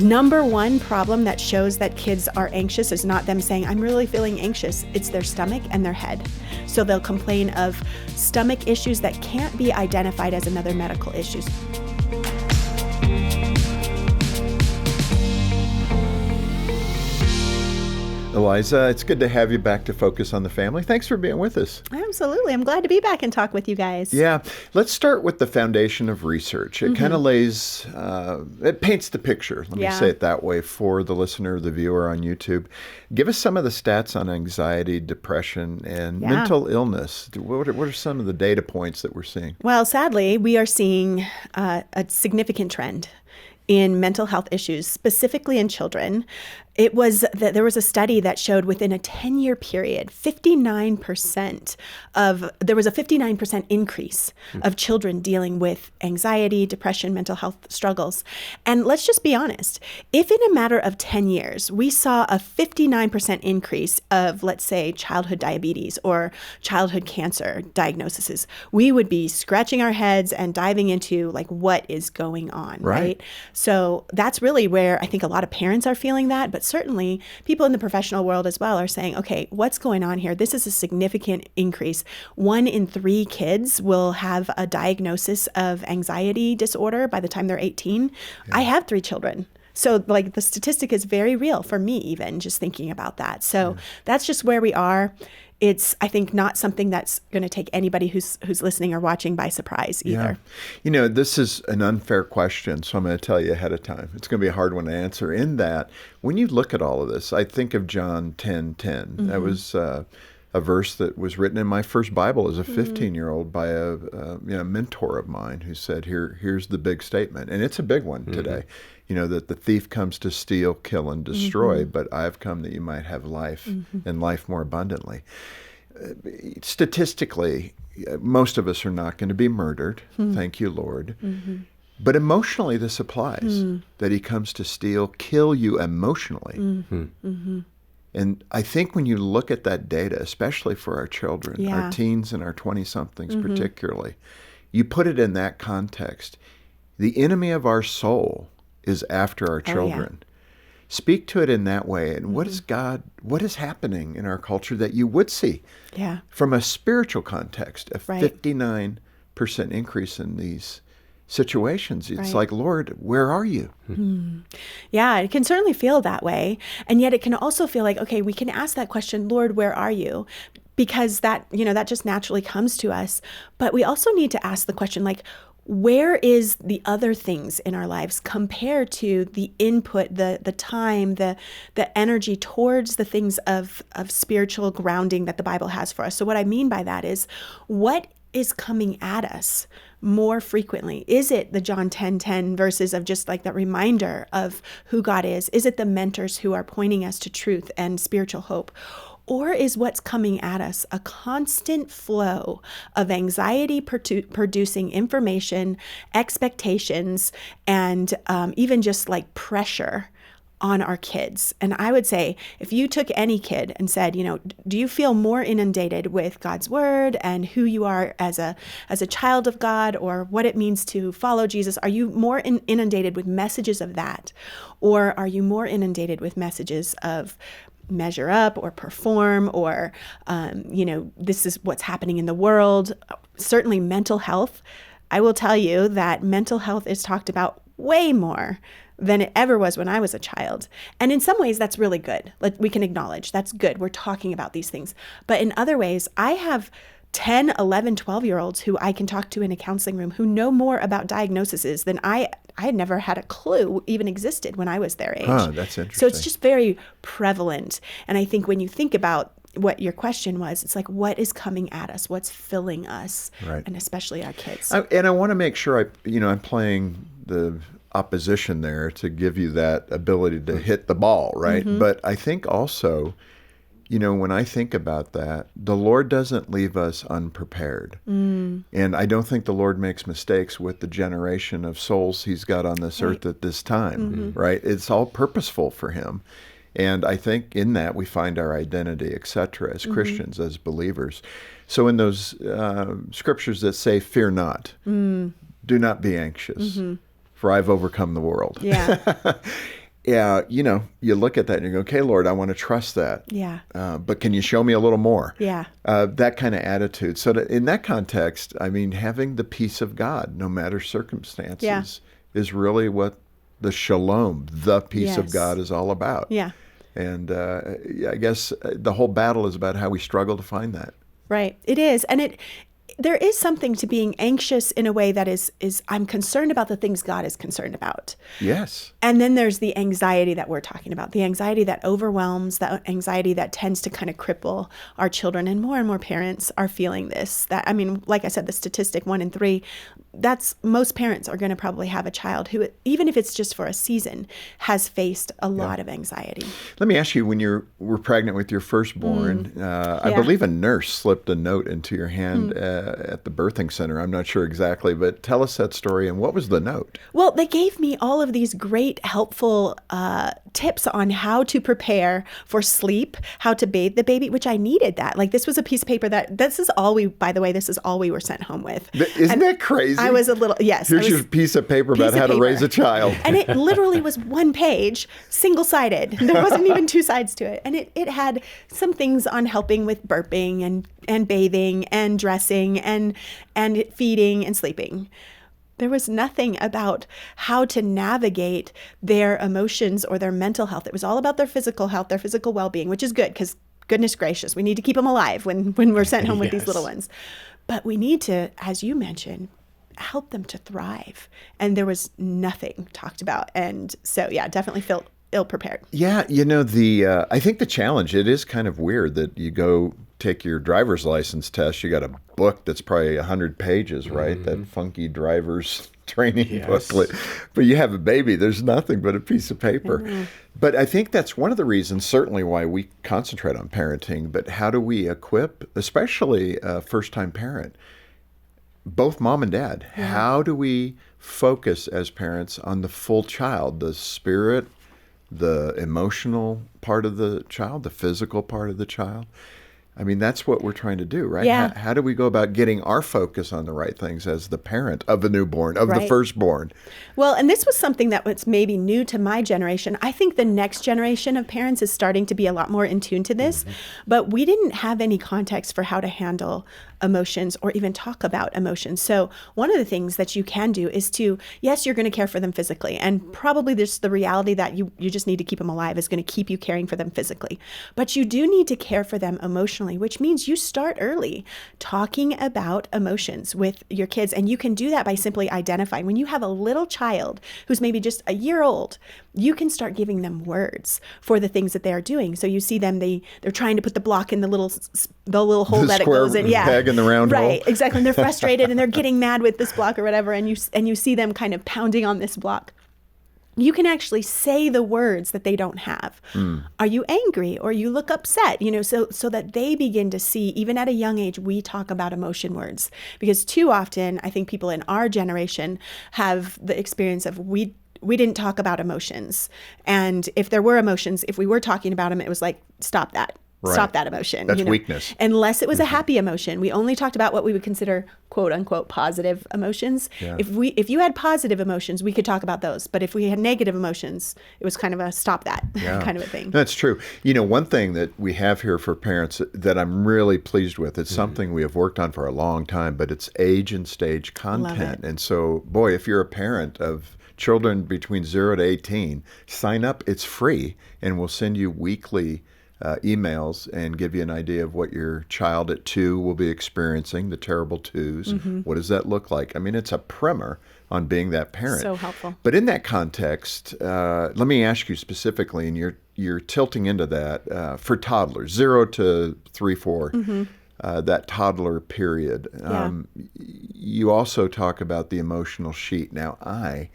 number one problem that shows that kids are anxious is not them saying, I'm really feeling anxious. It's their stomach and their head. So they'll complain of stomach issues that can't be identified as another medical issue. Eliza, it's good to have you back to Focus on the Family. Thanks for being with us. Absolutely. I'm glad to be back and talk with you guys. Yeah. Let's start with the foundation of research. It kind of lays, it paints the picture, let me say it that way, for the listener, the viewer on YouTube. Give us some of the stats on anxiety, depression, and mental illness. What are some of the data points that we're seeing? Well, sadly, we are seeing a significant trend in mental health issues, specifically in children. It was that there was a study that showed within a 10-year period, there was a 59% increase of children dealing with anxiety, depression, mental health struggles. And let's just be honest, if in a matter of 10 years, we saw a 59% increase of, let's say, childhood diabetes or childhood cancer diagnoses, we would be scratching our heads and diving into like what is going on, right? So that's really where I think a lot of parents are feeling that, but certainly people in the professional world as well are saying, okay, what's going on here? This is a significant increase. 1 in 3 kids will have a diagnosis of anxiety disorder by the time they're 18. I have 3 children. So like the statistic is very real for me, even just thinking about that. So that's just where we are. It's, I think, not something that's going to take anybody who's listening or watching by surprise either. You know, this is an unfair question, so I'm going to tell you ahead of time. It's going to be a hard one to answer. In that, when you look at all of this, I think of John 10:10. That was a verse that was written in my first Bible as a 15-year-old by a mentor of mine who said, here's the big statement. And it's a big one today. You know, that the thief comes to steal, kill, and destroy, but I've come that you might have life and life more abundantly. Statistically, most of us are not going to be murdered. Thank you, Lord. But emotionally, this applies, that he comes to steal, kill you emotionally. And I think when you look at that data, especially for our children, our teens and our 20-somethings particularly, you put it in that context. The enemy of our soul is after our children. Speak to it in that way. And what is happening in our culture that you would see from a spiritual context, a 59% increase in these situations? It's like, Lord, where are you? Yeah, it can certainly feel that way. And yet it can also feel like, okay, we can ask that question, Lord, where are you? Because that, that just naturally comes to us. But we also need to ask the question, like, where is the other things in our lives compared to the input, the time, the energy towards the things of spiritual grounding that the Bible has for us? So what I mean by that is, what is coming at us more frequently? Is it the John 10:10 verses of just like that reminder of who God is? Is it the mentors who are pointing us to truth and spiritual hope? Or is what's coming at us a constant flow of anxiety producing information, expectations, and even just like pressure on our kids? And I would say, if you took any kid and said, do you feel more inundated with God's word and who you are as a child of God, or what it means to follow Jesus? Are you more inundated with messages of that? Or are you more inundated with messages of measure up or perform, or, this is what's happening in the world? Certainly mental health. I will tell you that mental health is talked about way more than it ever was when I was a child. And in some ways, that's really good. We can acknowledge that's good. We're talking about these things. But in other ways, I have 10, 11, 12-year-olds who I can talk to in a counseling room who know more about diagnoses than I had never had a clue even existed when I was their age. Oh, that's interesting. So it's just very prevalent. And I think when you think about what your question was, it's like, what is coming at us? What's filling us? Right. And especially our kids. And I want to make sure I'm playing the opposition there to give you that ability to hit the ball, right? But I think also, when I think about that, the Lord doesn't leave us unprepared. And I don't think the Lord makes mistakes with the generation of souls he's got on this earth at this time, right? It's all purposeful for him. And I think in that we find our identity, et cetera, as Christians, as believers. So in those scriptures that say, fear not, do not be anxious, for I've overcome the world. Yeah. yeah, you look at that and you go, okay, Lord, I want to trust that. Yeah. But can you show me a little more? Yeah. That kind of attitude. So in that context, I mean, having the peace of God, no matter circumstances, is really what the shalom, the peace of Yes. God, is all about. Yeah. And I guess the whole battle is about how we struggle to find that. Right. It is. And there is something to being anxious in a way that is I'm concerned about the things God is concerned about. Yes. And then there's the anxiety that we're talking about, the anxiety that overwhelms, the anxiety that tends to kind of cripple our children. And more parents are feeling this. That, I mean, like I said, the statistic 1 in 3, that's most parents are going to probably have a child who, even if it's just for a season, has faced a lot of anxiety. Let me ask you, when you were pregnant with your firstborn, I believe a nurse slipped a note into your hand at the birthing center. I'm not sure exactly, but tell us that story. And what was the note? Well, they gave me all of these great, helpful tips on how to prepare for sleep, how to bathe the baby, which I needed that. Like, this was a piece of paper this is all we were sent home with. Isn't that crazy? I was a little, yes. Here's your piece of paper about how to raise a child. And it literally was one page, single-sided. There wasn't even 2 sides to it. And it had some things on helping with burping and bathing and dressing and feeding and sleeping. There was nothing about how to navigate their emotions or their mental health. It was all about their physical health, their physical well-being, which is good because, goodness gracious, we need to keep them alive when we're sent home with these little ones. But we need to, as you mentioned, help them to thrive. And there was nothing talked about. And so, yeah, definitely felt ill-prepared. Yeah, I think the challenge, it is kind of weird that you go take your driver's license test, you got a book that's probably 100 pages, right? That funky driver's training booklet. But you have a baby, there's nothing but a piece of paper. But I think that's one of the reasons, certainly, why we concentrate on parenting. But how do we equip, especially a first-time parent, both mom and dad? How do we focus as parents on the full child, the spirit, the emotional part of the child, the physical part of the child? I mean, that's what we're trying to do, right? Yeah. How do we go about getting our focus on the right things as the parent of the newborn, of the firstborn? Well, and this was something that was maybe new to my generation. I think the next generation of parents is starting to be a lot more in tune to this, but we didn't have any context for how to handle emotions or even talk about emotions. So one of the things that you can do is yes, you're going to care for them physically. And probably there's the reality that you just need to keep them alive is going to keep you caring for them physically. But you do need to care for them emotionally, which means you start early talking about emotions with your kids. And you can do that by simply identifying. When you have a little child who's maybe just a year old, you can start giving them words for the things that they're doing. So you see them, they're trying to put the block in the little hole that it goes in. Yeah. Peg in the round hole. Right, exactly. And they're frustrated and they're getting mad with this block or whatever. And you see them kind of pounding on this block. You can actually say the words that they don't have. Are you angry or you look upset? So that they begin to see, even at a young age, we talk about emotion words. Because too often, I think people in our generation have the experience of we didn't talk about emotions. And if there were emotions, if we were talking about them, it was like, stop that. Right. Stop that emotion. That's weakness. Unless it was a happy emotion. We only talked about what we would consider quote unquote positive emotions. Yeah. If you had positive emotions, we could talk about those. But if we had negative emotions, it was kind of a stop that kind of a thing. That's true. One thing that we have here for parents that I'm really pleased with, it's something we have worked on for a long time, but it's age and stage content. And so, boy, if you're a parent of children between 0 to 18, sign up. It's free, and we'll send you weekly emails and give you an idea of what your child at 2 will be experiencing, the terrible twos. What does that look like? I mean, it's a primer on being that parent. So helpful. But in that context, let me ask you specifically, and you're tilting into that, for toddlers, 0 to 3, 4, that toddler period. You also talk about the emotional sheet. Now, I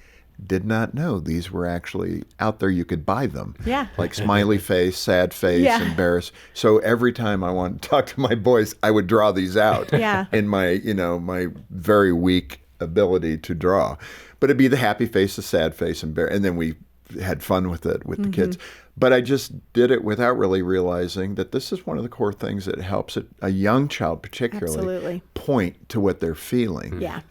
did not know these were actually out there. You could buy them. Yeah. Like smiley face, sad face, embarrassed. So every time I wanted to talk to my boys, I would draw these out in my, my very weak ability to draw. But it'd be the happy face, the sad face, and then we had fun with it with the kids. But I just did it without really realizing that this is one of the core things that helps a young child particularly Absolutely. point to what they're feeling. Yeah.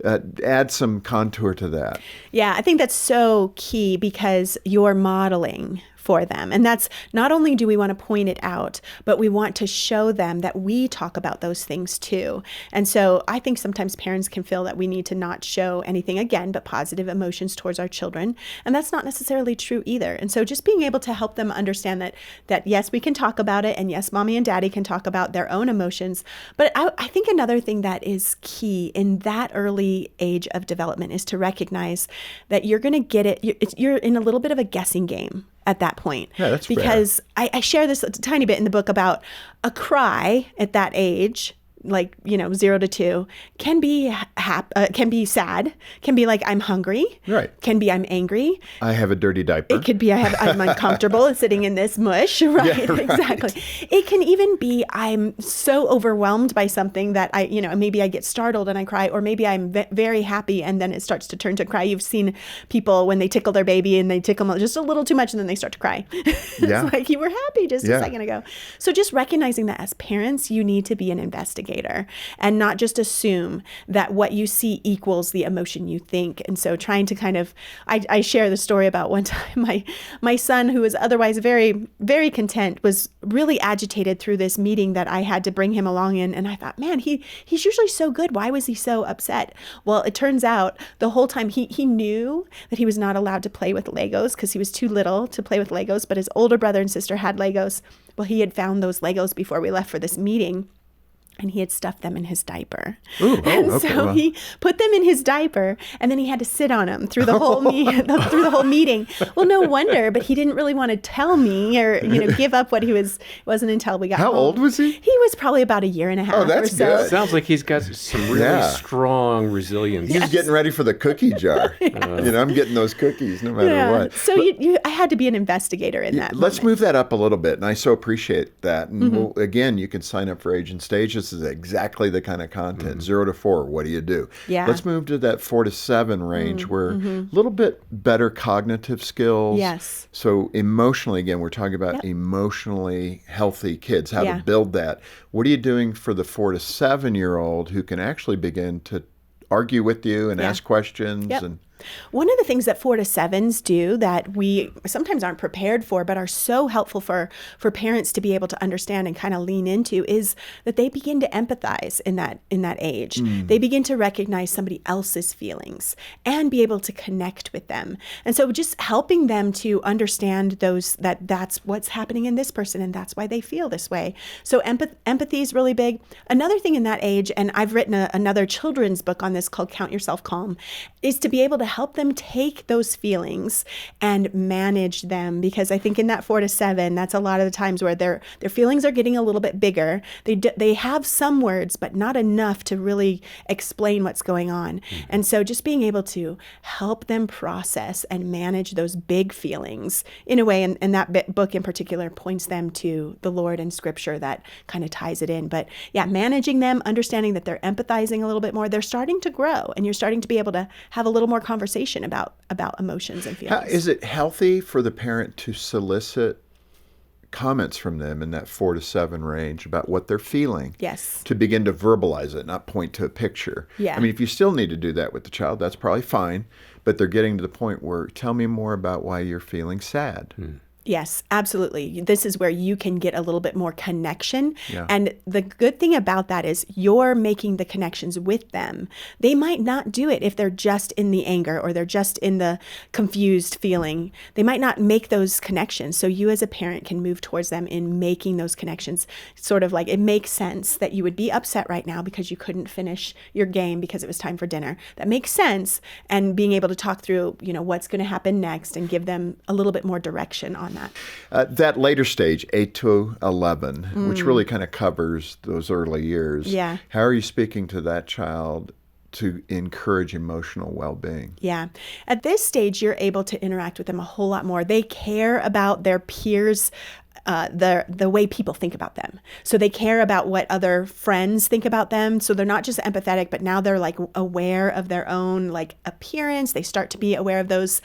Add some contour to that. Yeah, I think that's so key because you're modeling for them. And that's not only do we want to point it out, but we want to show them that we talk about those things too. And so I think sometimes parents can feel that we need to not show anything again, but positive emotions towards our children. And that's not necessarily true either. And so just being able to help them understand that yes, we can talk about it. And yes, mommy and daddy can talk about their own emotions. But I think another thing that is key in that early age of development is to recognize that you're going to get it. You're in a little bit of a guessing game at that point. Yeah, that's because I share this a tiny bit in the book about a cry at that age, like, 0 to 2, can be can be sad, can be like I'm hungry, Right. can be I'm angry. I have a dirty diaper. It could be I'm uncomfortable sitting in this mush, right? Yeah, right. Exactly. It can even be I'm so overwhelmed by something that maybe I get startled and I cry, or maybe I'm very happy and then it starts to turn to cry. You've seen people when they tickle their baby and they tickle them just a little too much and then they start to cry. Yeah. It's like you were happy just Yeah. a second ago. So just recognizing that as parents, you need to be an investigator and not just assume that what you see equals the emotion you think. And so trying to kind of, I share the story about one time my son, who was otherwise very, very content, was really agitated through this meeting that I had to bring him along in. And I thought, man, he's usually so good. Why was he so upset? Well, it turns out the whole time he knew that he was not allowed to play with Legos because he was too little to play with Legos, but his older brother and sister had Legos. Well, he had found those Legos before we left for this meeting. And he had stuffed them in his diaper. Ooh, and okay, so well. he put them in his diaper, and then he had to sit on them through the whole through the whole meeting. Well, no wonder, but he didn't really want to tell me or give up what he was. It wasn't until we got How home. old was he? He was probably about a year and a half. Oh, that's or so. good. Sounds like he's got some really Yeah. strong resilience. He's getting ready for the cookie jar. I'm getting those cookies no matter what. So I had to be an investigator in that. Let's moment. move that up a little bit, and I so appreciate that. And again, you can sign up for Age and Stage. This is exactly the kind of content. 0 to 4, what do you do? Yeah. Let's move to that 4 to 7 range where a little bit better cognitive skills. Yes. So emotionally, again, we're talking about Yep. emotionally healthy kids, how Yeah. to build that. What are you doing for the 4 to 7-year-old who can actually begin to argue with you and Yeah. ask questions? Yep. And One of the things that 4 to 7s do that we sometimes aren't prepared for, but are so helpful for parents to be able to understand and kind of lean into, is that they begin to empathize in that age. They begin to recognize somebody else's feelings and be able to connect with them. And so just helping them to understand that's what's happening in this person and that's why they feel this way. So empathy is really big. Another thing in that age, and I've written another children's book on this called Count Yourself Calm, is to be able to help them take those feelings and manage them, because I think in that 4 to 7, that's a lot of the times where their feelings are getting a little bit bigger. They have some words, but not enough to really explain what's going on. And so just being able to help them process and manage those big feelings in a way, and that book in particular points them to the Lord and Scripture that kind of ties it in. But yeah, managing them, understanding that they're empathizing a little bit more, they're starting to grow, and you're starting to be able to have a little more conversation about emotions and feelings. is it healthy for the parent to solicit comments from them in that 4 to 7 range about what they're feeling? Yes. To begin to verbalize it, not point to a picture. Yeah. I mean, if you still need to do that with the child, that's probably fine. But they're getting to the point where, tell me more about why you're feeling sad. Yes, absolutely. This is where you can get a little bit more connection. Yeah. And the good thing about that is you're making the connections with them. They might not do it if they're just in the anger or they're just in the confused feeling. They might not make those connections. So you as a parent can move towards them in making those connections. Sort of like, it makes sense that you would be upset right now because you couldn't finish your game because it was time for dinner. That makes sense. And being able to talk through, what's going to happen next and give them a little bit more direction on that. That later stage, 8 to 11, which really kind of covers those early years. Yeah. How are you speaking to that child to encourage emotional well-being? Yeah. At this stage, you're able to interact with them a whole lot more. They care about their peers' the way people think about them. So they care about what other friends think about them. So they're not just empathetic, but now they're like aware of their own like appearance. They start to be aware of those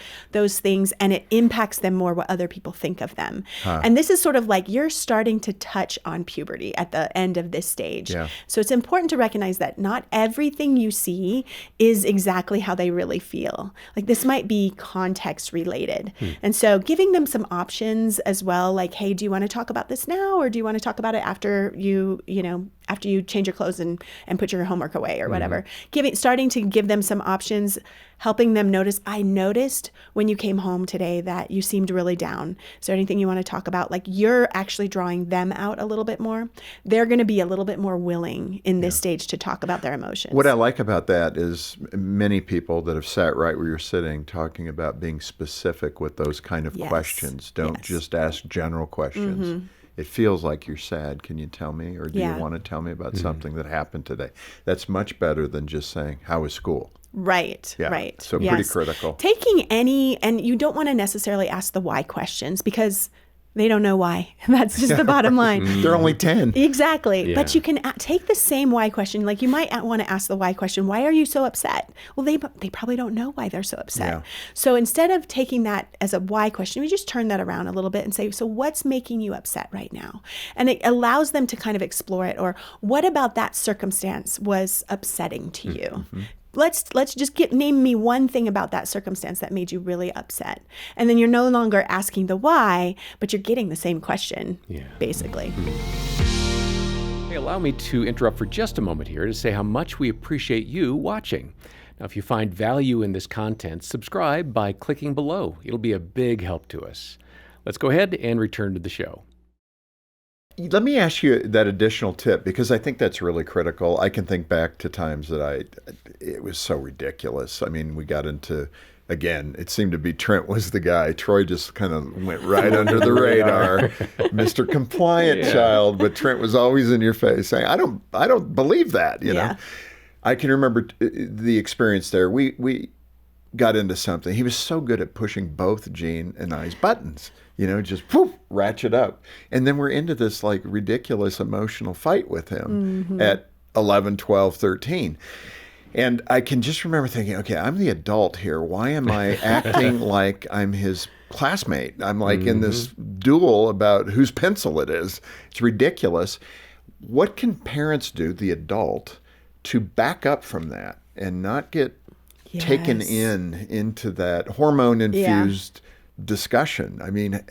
things, and it impacts them more what other people think of them. And this is sort of like you're starting to touch on puberty at the end of this stage. Yeah. So it's important to recognize that not everything you see is exactly how they really feel. Like this might be context related. And so giving them some options as well, like, hey, do you want to talk about this now, or do you want to talk about it after you change your clothes and put your homework away or whatever? Starting to give them some options, helping them notice, I noticed when you came home today that you seemed really down. Is there anything you want to talk about? Like you're actually drawing them out a little bit more. They're going to be a little bit more willing in this stage to talk about their emotions. What I like about that is many people that have sat right where you're sitting talking about being specific with those kind of questions. Don't just ask general questions. It feels like you're sad. Can you tell me? Or do you want to tell me about something that happened today? That's much better than just saying, how was school? Right. So pretty critical. Taking and you don't want to necessarily ask the why questions because they don't know why. That's just the bottom line. They're only 10. Exactly. Yeah. But you can take the same why question. Like you might want to ask the why question. Why are you so upset? Well, they probably don't know why they're so upset. Yeah. So instead of taking that as a why question, we just turn that around a little bit and say, so what's making you upset right now? And it allows them to kind of explore it. Or what about that circumstance was upsetting to you? Let's just name me one thing about that circumstance that made you really upset. And then you're no longer asking the why, but you're getting the same question, basically. Hey, allow me to interrupt for just a moment here to say how much we appreciate you watching. Now, if you find value in this content, subscribe by clicking below. It'll be a big help to us. Let's go ahead and return to the show. Let me ask you that additional tip because I think that's really critical. I can think back to times that it was so ridiculous. I mean, we got into, again, it seemed to be Trent was the guy. Troy just kind of went right under the radar, Mr. Compliant Child. But Trent was always in your face saying, I don't believe that, you know. I can remember the experience there. We got into something. He was so good at pushing both Gene and I's buttons. Just poof, ratchet up. And then we're into this like ridiculous emotional fight with him at 11, 12, 13. And I can just remember thinking, okay, I'm the adult here. Why am I acting like I'm his classmate? I'm like in this duel about whose pencil it is. It's ridiculous. What can parents do, the adult, to back up from that and not get taken into that hormone-infused discussion? I mean,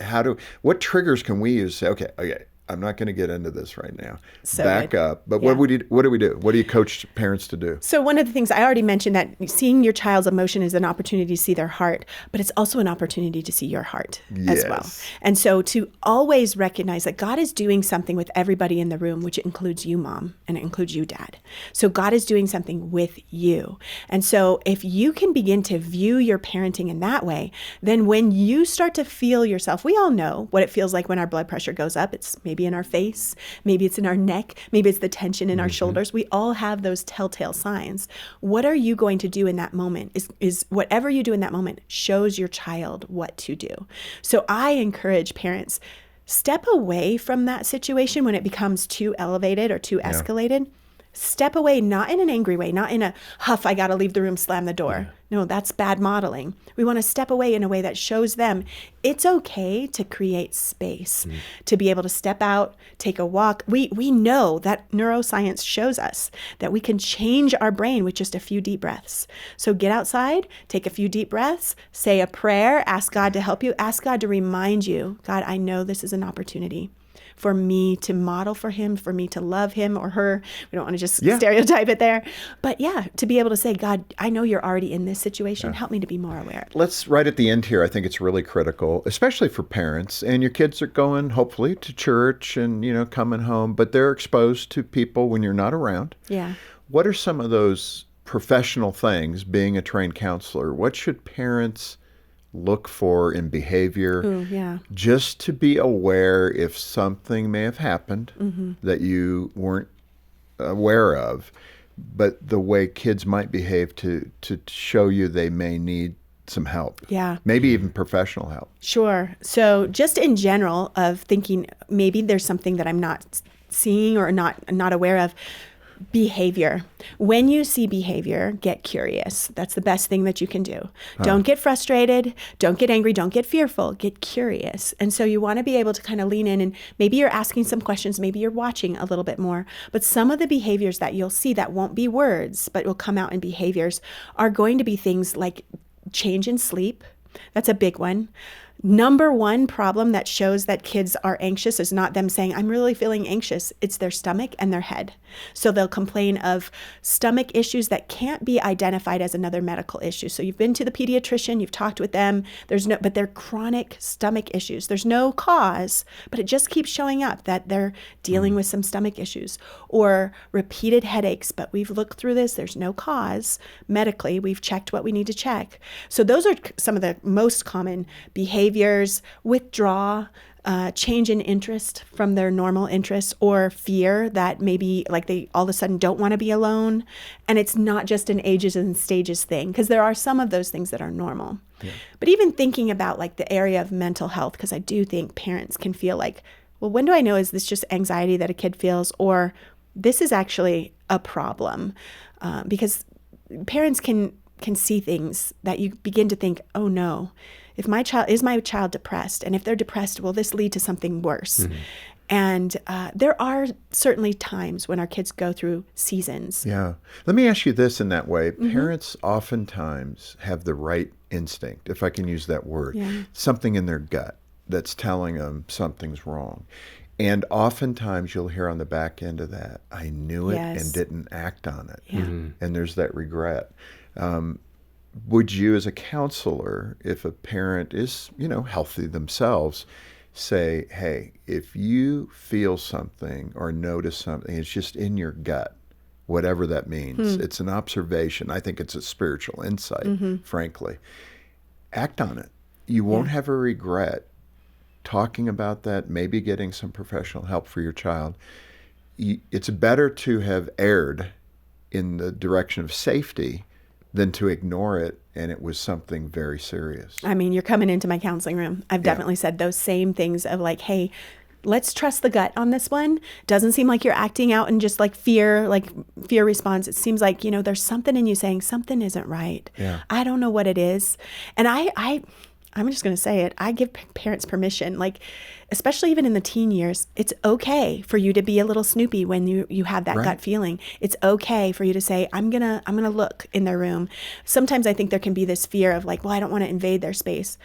what triggers can we use to say, okay, I'm not going to get into this right now. So back up. But what do we do? What do you coach parents to do? So one of the things I already mentioned, that seeing your child's emotion is an opportunity to see their heart, but it's also an opportunity to see your heart as well. And so to always recognize that God is doing something with everybody in the room, which includes you, Mom, and it includes you, Dad. So God is doing something with you. And so if you can begin to view your parenting in that way, then when you start to feel yourself, we all know what it feels like when our blood pressure goes up. It's maybe in our face, maybe it's in our neck, maybe it's the tension in our shoulders. We all have those telltale signs. What are you going to do in that moment? Is whatever you do in that moment shows your child what to do. So I encourage parents, step away from that situation when it becomes too elevated or too escalated. Step away, not in an angry way, not in a huff, I got to leave the room, slam the door. No, that's bad modeling. We want to step away in a way that shows them it's okay to create space, to be able to step out, take a walk. We know that neuroscience shows us that we can change our brain with just a few deep breaths. So get outside, take a few deep breaths, say a prayer, ask God to help you, ask God to remind you, God, I know this is an opportunity for me to model for him, for me to love him or her. We don't want to just stereotype it there. But to be able to say, God, I know you're already in this situation. Help me to be more aware. Let's, right at the end here, I think it's really critical, especially for parents. And your kids are going, hopefully, to church and, coming home, but they're exposed to people when you're not around. Yeah. What are some of those professional things, being a trained counselor? What should parents look for in behavior, just to be aware if something may have happened that you weren't aware of, but the way kids might behave to show you they may need some help. Yeah. Maybe even professional help. Sure. So just in general of thinking maybe there's something that I'm not seeing or not aware of. Behavior. When you see behavior, get curious. That's the best thing that you can do. Don't get frustrated. Don't get angry. Don't get fearful. Get curious. And so you want to be able to kind of lean in, and maybe you're asking some questions. Maybe you're watching a little bit more. But some of the behaviors that you'll see that won't be words, but will come out in behaviors are going to be things like change in sleep. That's a big one. Number one problem that shows that kids are anxious is not them saying, I'm really feeling anxious. It's their stomach and their head. So they'll complain of stomach issues that can't be identified as another medical issue. So you've been to the pediatrician, you've talked with them, but they're chronic stomach issues. There's no cause, but it just keeps showing up that they're dealing with some stomach issues or repeated headaches. But we've looked through this. There's no cause medically. We've checked what we need to check. So those are some of the most common behaviors. Withdraw, change in interest from their normal interests, or fear that maybe like they all of a sudden don't want to be alone. And it's not just an ages and stages thing, because there are some of those things that are normal. Yeah. But even thinking about like the area of mental health, because I do think parents can feel like, well, when do I know, is this just anxiety that a kid feels, or this is actually a problem? Because parents can see things that you begin to think, oh no, if my child depressed? And if they're depressed, will this lead to something worse? Mm-hmm. And there are certainly times when our kids go through seasons. Yeah. Let me ask you this in that way. Mm-hmm. Parents oftentimes have the right instinct, if I can use that word, something in their gut that's telling them something's wrong. And oftentimes you'll hear on the back end of that, I knew it and didn't act on it. Yeah. Mm-hmm. And there's that regret. Would you, as a counselor, if a parent is, healthy themselves, say, hey, if you feel something or notice something, it's just in your gut, whatever that means. It's an observation. I think it's a spiritual insight, frankly. Act on it. You won't have a regret talking about that, maybe getting some professional help for your child. It's better to have erred in the direction of safety than to ignore it, and it was something very serious. I mean, you're coming into my counseling room. I've definitely said those same things of like, hey, let's trust the gut on this one. Doesn't seem like you're acting out in just like fear response. It seems like, there's something in you saying something isn't right. Yeah. I don't know what it is. And I'm just going to say it. I give parents permission, like, especially even in the teen years, it's okay for you to be a little snoopy when you have that gut feeling. It's okay for you to say, I'm gonna look in their room. Sometimes I think there can be this fear of like, well, I don't want to invade their space.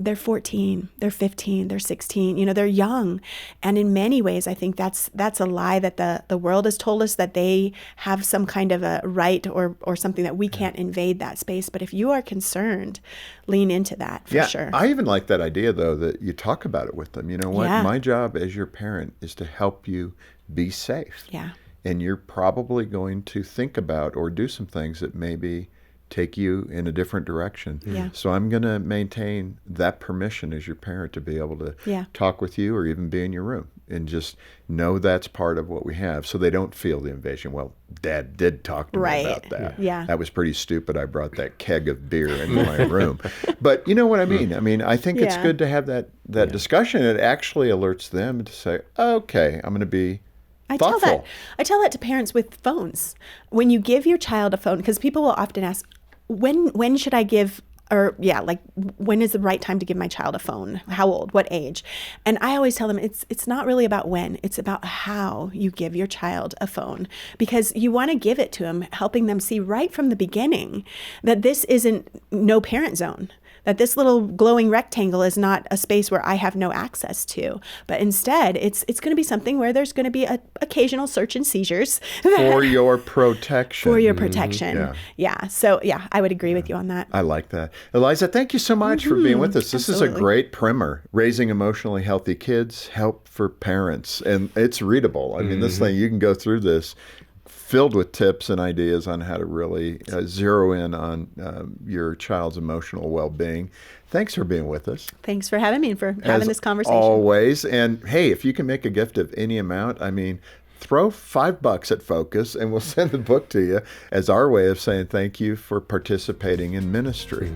They're 14, they're 15, they're 16, they're young. And in many ways, I think that's a lie that the world has told us, that they have some kind of a right or something that we can't invade that space. But if you are concerned, lean into that for sure. I even like that idea, though, that you talk about it with them. You know what? Yeah. My job as your parent is to help you be safe. Yeah. And you're probably going to think about or do some things that maybe take you in a different direction. Yeah. So I'm going to maintain that permission as your parent to be able to talk with you or even be in your room and just know that's part of what we have, so they don't feel the invasion. Well, Dad did talk to me about that. Yeah. That was pretty stupid. I brought that keg of beer into my room. But you know what I mean? I mean, I think it's good to have that discussion. It actually alerts them to say, okay, I'm going to be thoughtful. I tell that to parents with phones. When you give your child a phone, because people will often ask, when should I give, when is the right time to give my child a phone? How old? What age? And I always tell them it's not really about when, it's about how you give your child a phone, because you want to give it to them, helping them see right from the beginning that this isn't no parent zone. That this little glowing rectangle is not a space where I have no access to, but instead it's going to be something where there's going to be occasional search and seizures. For your protection. For your protection. Mm-hmm. Yeah. So I would agree with you on that. I like that. Eliza, thank you so much for being with us. This is a great primer. Raising Emotionally Healthy Kids, Help for Parents. And it's readable. I mean, this thing, you can go through this filled with tips and ideas on how to really zero in on your child's emotional well-being. Thanks for being with us. Thanks for having me and for having this conversation. Always. And hey, if you can make a gift of any amount, I mean, throw $5 at Focus and we'll send the book to you as our way of saying thank you for participating in ministry.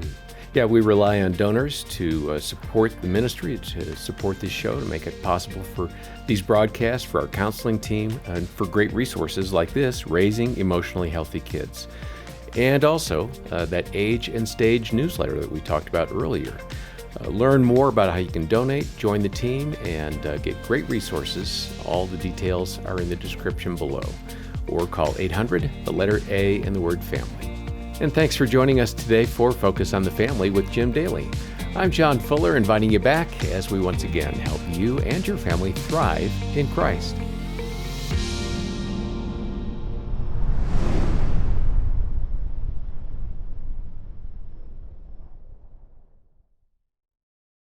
Yeah, we rely on donors to support the ministry, to support this show, to make it possible for these broadcasts, for our counseling team, and for great resources like this, Raising Emotionally Healthy Kids. And also that Age and Stage newsletter that we talked about earlier. Learn more about how you can donate, join the team, and get great resources. All the details are in the description below. Or call 800, the letter A, and the word family. And thanks for joining us today for Focus on the Family with Jim Daly. I'm John Fuller, inviting you back as we once again help you and your family thrive in Christ.